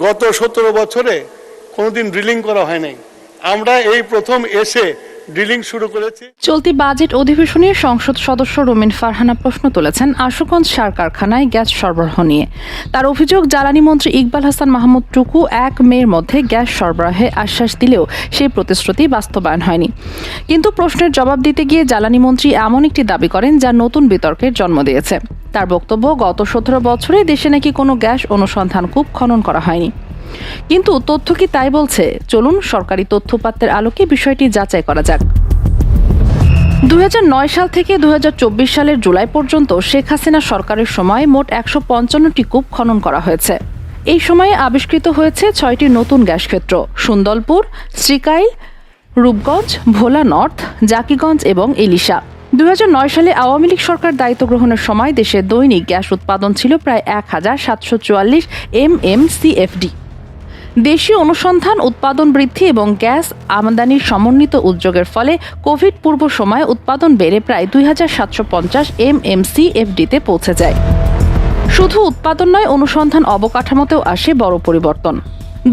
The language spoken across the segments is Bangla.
গত 17 বছরে কোনোদিন ড্রিলিং করা হয় নাই। আমরা এই প্রথম এসে ড্রিলিং শুরু করেছি। চলতি বাজেট অধিবেশনে সংসদ সদস্য রুমিন ফারহানা প্রশ্ন তুলেছেন আশুগঞ্জ সার কারখানায় গ্যাস সরবরাহ নিয়ে। তার অভিযোগ, জ্বালানি মন্ত্রী ইকবাল হাসান মাহমুদ টুকু 1 মের মধ্যে গ্যাস সরবরাহে আশ্বাস দিলেও সেই প্রতিশ্রুতি বাস্তবায়ন হয়নি। কিন্তু প্রশ্নের জবাব দিতে গিয়ে জ্বালানি মন্ত্রী এমন একটি দাবি করেন যা নতুন বিতর্কের জন্ম দিয়েছে। তার বক্তব্য, গত 17 বছরে দেশে নাকি কোনো গ্যাস অনুসন্ধান কূপ খনন করা হয়নি। কিন্তু তথ্য কি তাই বলছে? চলুন সরকারি তথ্যপাত্রের আলোকে বিষয়টি যাচাই করা যাক। 2009 সাল থেকে 2024 সালের জুলাই পর্যন্ত শেখ হাসিনা সরকারের সময় মোট 155টি কূপ খনন করা হয়েছে। এই সময়ে আবিষ্কৃত হয়েছে 6টি নতুন গ্যাস ক্ষেত্র: সুন্দরপুর, শ্রীকাইল, রূপগঞ্জ, ভোলা নর্থ, জাকিগঞ্জ এবং ইলিশা। 2009 সালে আওয়ামী লীগ সরকার দায়িত্ব গ্রহণের সময় দেশে দৈনিক গ্যাস উৎপাদন ছিল প্রায় 1744 MMCFD। দেশীয় অনুসন্ধান, উৎপাদন বৃদ্ধি এবং গ্যাস আমদানির সমন্বিত উদ্যোগের ফলে কোভিড পূর্ব সময়ে উৎপাদন বেড়ে প্রায় 2750 MMCFD-তে পৌঁছে যায়। শুধু উৎপাদন নয়, অনুসন্ধান অবকাঠামোতেও আসে বড় পরিবর্তন।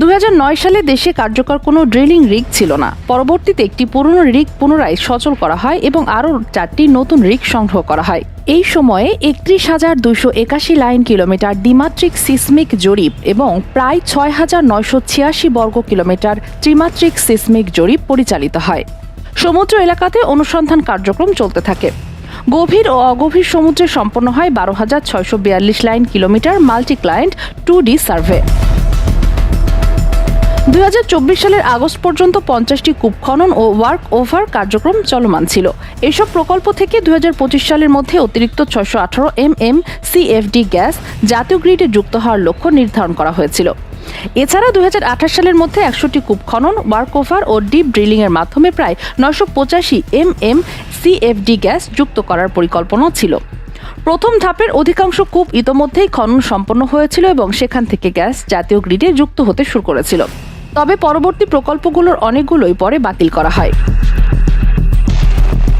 2009 সালে দেশে কার্যকর কোনো ড্রিলিং রিগ ছিল না। পরবর্তীতে একটি পুরনো রিগ পুনরায় সচল করা হয় এবং আরও 4টি নতুন রিগ সংগ্রহ করা হয়। এই সময়ে 31,281 লাইন কিলোমিটার দ্বিমাত্রিক সিসমিক জরিপ এবং প্রায় 6,986 বর্গ কিলোমিটার ত্রিমাত্রিক সিসমিক জরিপ পরিচালিত হয়। সমুদ্র এলাকাতে অনুসন্ধান কার্যক্রম চলতে থাকে। গভীর ও অগভীর সমুদ্রে সম্পন্ন হয় 12,642 line kilometre multi client 2D survey. 2024 সালের আগস্ট পর্যন্ত 50টি কূপ খনন ও ওয়ার্ক ওভার কার্যক্রম চলমান ছিল। এসব প্রকল্প থেকে 2025 সালের মধ্যে অতিরিক্ত 618 MMCFD গ্যাস জাতীয় গ্রিডে যুক্ত হওয়ার লক্ষ্য নির্ধারণ করা হয়েছিল। এছাড়া 2028 সালের মধ্যে 100টি কূপ খনন, ওয়ার্ক ওভার ও ডিপ ড্রিলিংয়ের মাধ্যমে প্রায় 985 MMCFD গ্যাস যুক্ত করার পরিকল্পনা ছিল। প্রথম ধাপের অধিকাংশ কূপ ইতোমধ্যেই খনন সম্পন্ন হয়েছিল এবং সেখান থেকে গ্যাস জাতীয় গ্রিডে যুক্ত হতে শুরু করেছিল। তবে পরবর্তী প্রকল্পগুলোর অনেকগুলোই পরে বাতিল করা হয়।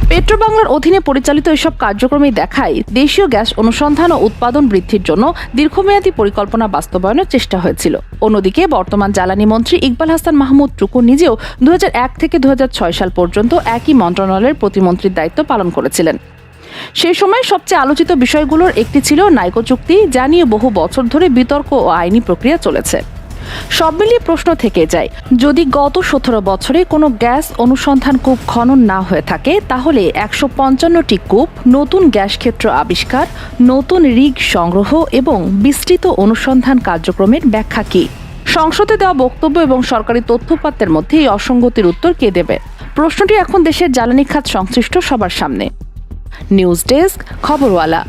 পেট্রোবাংলার অধীনে পরিচালিত এসব কার্যক্রমে দেখায় দেশীয় গ্যাস অনুসন্ধান ও উৎপাদন বৃদ্ধির জন্য দীর্ঘমেয়াদী পরিকল্পনা বাস্তবায়নের চেষ্টা হয়েছিল। অন্যদিকে বর্তমান জ্বালানি মন্ত্রী ইকবাল হাসান মাহমুদ টুকু নিজেও 2001 থেকে 2006 সাল পর্যন্ত একই মন্ত্রণালয়ের প্রতিমন্ত্রীর দায়িত্ব পালন করেছিলেন। সেই সময় সবচেয়ে আলোচিত বিষয়গুলোর একটি ছিল নাইকো চুক্তি, যা নিয়ে বহু বছর ধরে বিতর্ক ও আইনি প্রক্রিয়া চলেছে। সব মিলিয়ে প্রশ্ন থেকে যায়, যদি গত 17 বছরে কোনো গ্যাস অনুসন্ধান কূপ খনন না হয়ে থাকে, তাহলে 155টি কূপ, নতুন গ্যাস ক্ষেত্র আবিষ্কার, নতুন রিগ সংগ্রহ এবং বিস্তৃত অনুসন্ধান কার্যক্রমের ব্যাখ্যা কী? সংসদে দেওয়া বক্তব্য এবং সরকারি তথ্যপাত্রের মধ্যে এই অসঙ্গতির উত্তর কে দেবে? প্রশ্নটি এখন দেশের জ্বালানি খাত সংশ্লিষ্ট সবার সামনে। News desk, খবরওয়ালা।